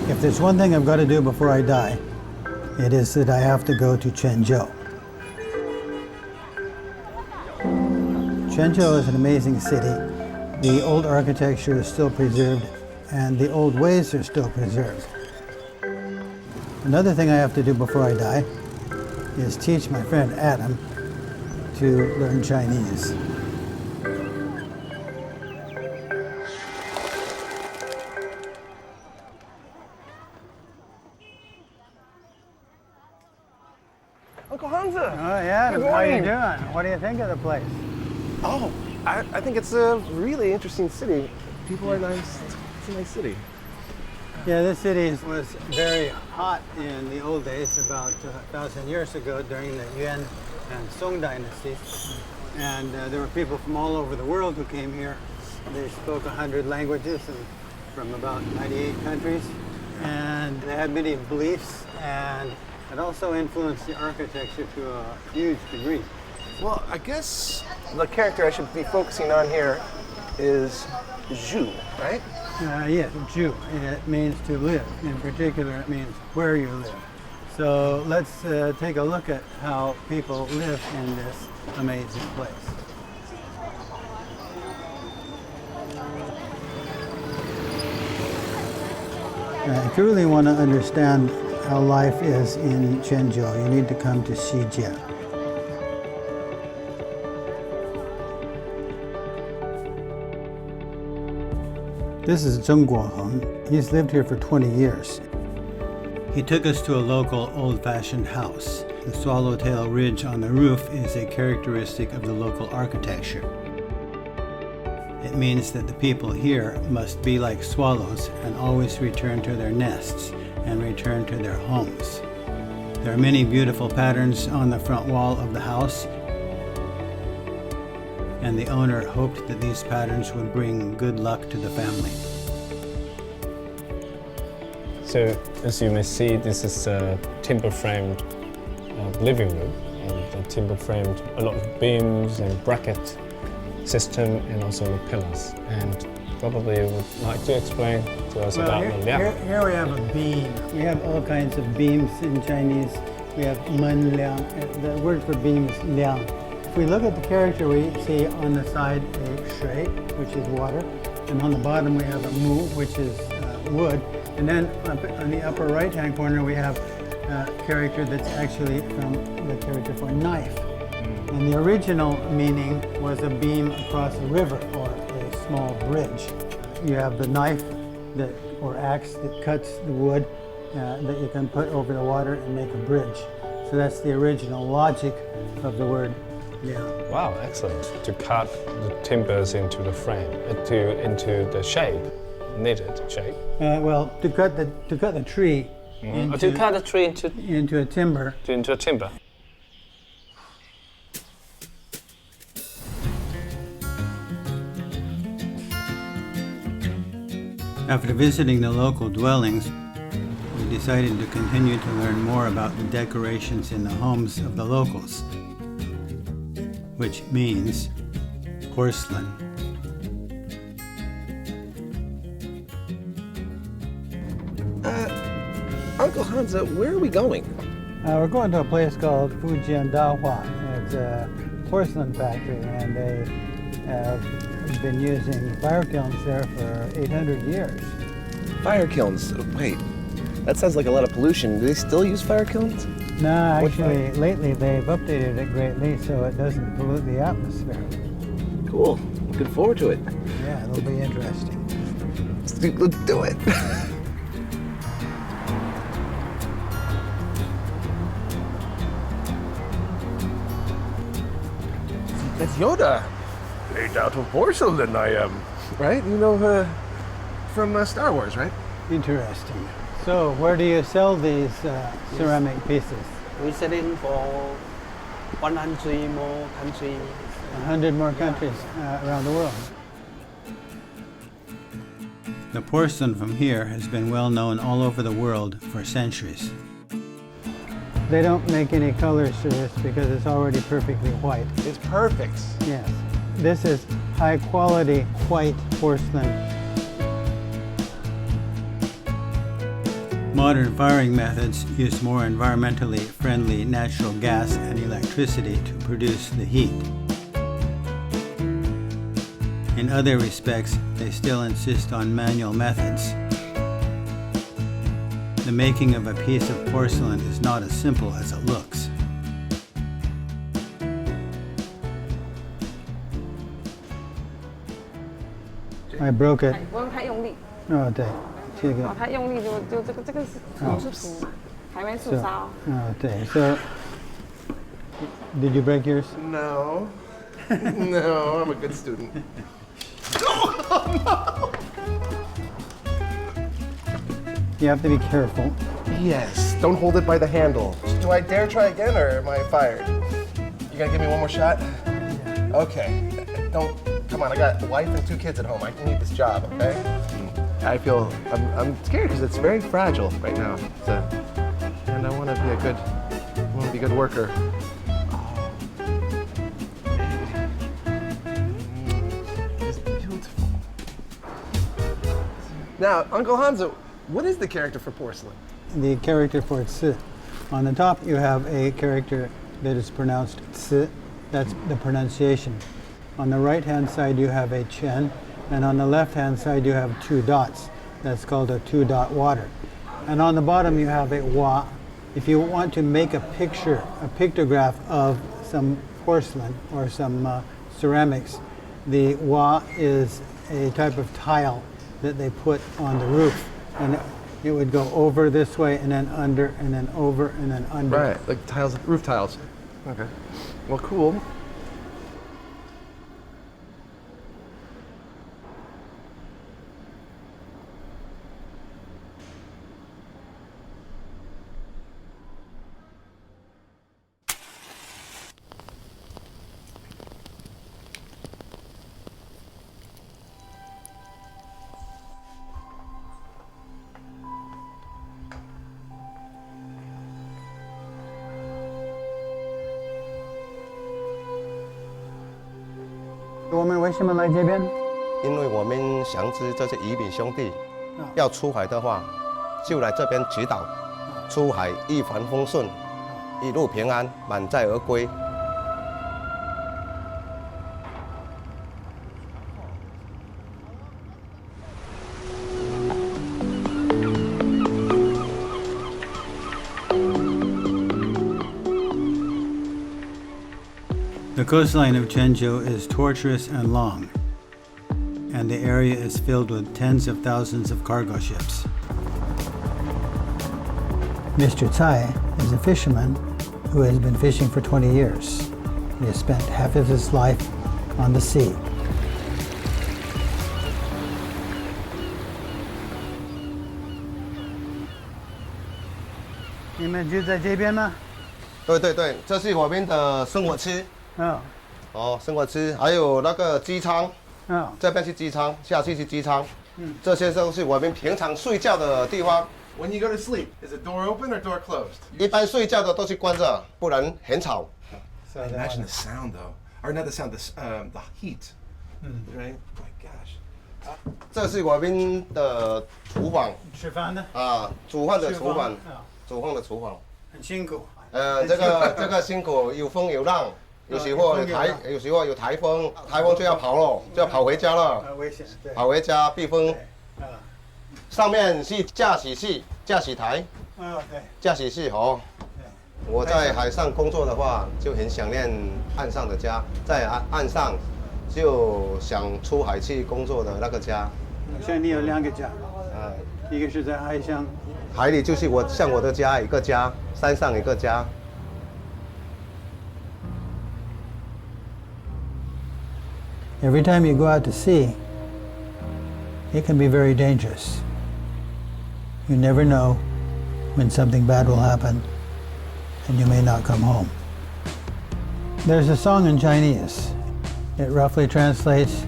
If there's one thing I've got to do before I die, it is that I have to go to Quanzhou. Quanzhou is an amazing city. The old architecture is still preserved, and the old ways are still preserved. Another thing I have to do before I die is teach my friend Adam to learn Chinese. Uncle Hanzi. Oh, yeah, Good how are you morning. doing? What do you think of the place? Oh, I think it's a really interesting city. People are nice. It's a nice city. Yeah, this city was very hot in the old days, about 1,000 years ago during the Yuan and Song dynasties. And there were people from all over the world who came here. They spoke 100 languages and from about 98 countries. And they had many beliefs, and it also influenced the architecture to a huge degree. Well, I guess the character I should be focusing on here is Zhu, right? Yes, Zhu. It means to live. In particular, it means where you live. So let's take a look at how people live in this amazing place. If you really want to understand how life is in Quanzhou, you need to come to CGTN. This is Zheng Guoheng. He's lived here for 20 years. He took us to a local old-fashioned house. The swallowtail ridge on the roof is a characteristic of the local architecture. It means that the people here must be like swallows and always return to their nests and return to their homes. There are many beautiful patterns on the front wall of the house, and the owner hoped that these patterns would bring good luck to the family. So, as you may see, this is a timber-framed living room, and the timber-framed a lot of beams and bracket system, and also the pillars. And probably would like to explain to us about the liang. Here we have a beam. We have all kinds of beams in Chinese. We have men liang. The word for beam is liang. If we look at the character, we see on the side a shui, which is water, and on the bottom we have a mu, which is wood, and then on the upper right-hand corner we have a character that's actually from the character for knife. And the original meaning was a beam across a river or a small bridge. You have the knife or axe that cuts the wood that you can put over the water and make a bridge. So that's the original logic of the word. Yeah. Wow, excellent. To cut the timbers into the frame, into the shape, knitted shape. Well, to cut the tree To cut the tree into a timber. into a timber. After visiting the local dwellings, we decided to continue to learn more about the decorations in the homes of the locals, which means porcelain. Uncle Hanzi, where are we going? We're going to a place called Dehua. It's a porcelain factory, and they have been using fire kilns there for 800 years. Fire kilns. Wait, that sounds like a lot of pollution. Do they still use fire kilns? No, actually, lately they've updated it greatly so it doesn't pollute the atmosphere. Cool. Looking forward to it. Yeah, it'll be interesting. Let's do it. That's Yoda. Made out of porcelain, I am. Right? You know, from Star Wars, right? Interesting. So, where do you sell these ceramic pieces? We're selling for 100 more countries. 100 more countries around the world. The porcelain from here has been well known all over the world for centuries. They don't make any colors to this because it's already perfectly white. It's perfect. Yes. This is high quality white porcelain. Modern firing methods use more environmentally friendly natural gas and electricity to produce the heat. In other respects, they still insist on manual methods. The making of a piece of porcelain is not as simple as it looks. I broke it. 不用太用力，哦，对，这个，太用力就这个是不是土嘛，还没塑烧。哦，对。So, did you break yours? No. No, I'm a good student. You have to be careful. Yes, don't hold it by the handle. Do I dare try again or am I fired? You gonna give me one more shot? Okay. Don't, come on, I got a wife and 2 kids at home. I need this job, okay? I feel, I'm scared because it's very fragile right now. And I want to be a good worker. It's beautiful. Now, Uncle Hanzi, what is the character for porcelain? The character for ci. On the top, you have a character that is pronounced ci. That's the pronunciation. On the right-hand side, you have a chen, and on the left-hand side, you have 2 dots. That's called a 2-dot water. And on the bottom, you have a wa. If you want to make a picture, a pictograph of some porcelain or some ceramics, the wa is a type of tile that they put on the roof, and it would go over this way and then under and then over and then under. Right, like tiles, roof tiles. Okay. Well, cool.我们为什么来这边？因为我们想知这些移民兄弟要出海的话，就来这边指导，出海一帆风顺，一路平安，满载而归。The coastline of Quanzhou is tortuous and long, and the area is filled with tens of thousands of cargo ships. Mr. Cai is a fisherman who has been fishing for 20 years. He has spent half of his life on the sea. You guys live在这边吗？对对对，这是我们的生活区。哦，生活区还有那个机舱。这边是机舱，下去是机舱。这些都是我们平常睡觉的地方。When you go to sleep, is the door open or door closed? 一般睡觉的都是关着，不然很吵。Imagine the sound though, or not the sound, the heat. Right? Oh my gosh. 这是我们的厨房。吃饭的啊，煮饭的厨房。煮饭的厨房。很辛苦。这个辛苦，有风有浪。有时候有台风，台风就要跑了，就要跑回家了。危险，对。跑回家避风。上面是驾驶室、驾驶台。对。驾驶室哦。我在海上工作的话，就很想念岸上的家，在岸上就想出海去工作的那个家。现在你有2个家。一个是在海上。海里就是像我的家一个家，山上一个家。Every time you go out to sea, it can be very dangerous. You never know when something bad will happen, and you may not come home. There's a song in Chinese. It roughly translates,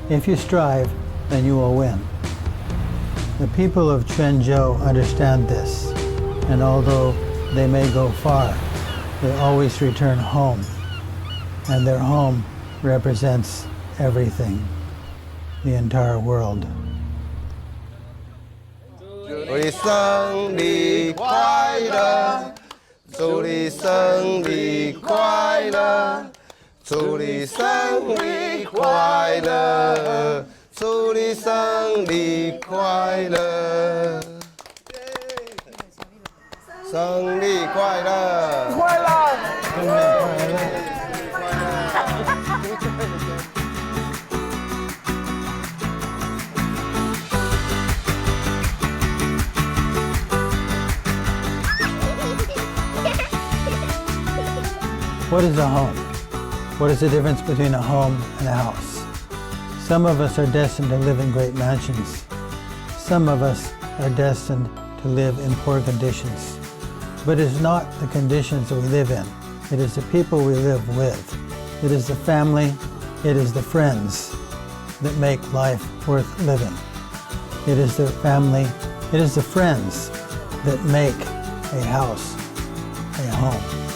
"If you strive, then you will win." The people of Quanzhou understand this, and although they may go far, they always return home, and their home represents everything, the entire world. 祝你生日快乐，祝你生日快乐，祝你生日快乐，祝你生日快乐，生日快乐，快乐！生日快乐。What is a home? What is the difference between a home and a house? Some of us are destined to live in great mansions. Some of us are destined to live in poor conditions. But it is not the conditions that we live in. It is the people we live with. It is the family, it is the friends that make life worth living. It is the family, it is the friends that make a house a home.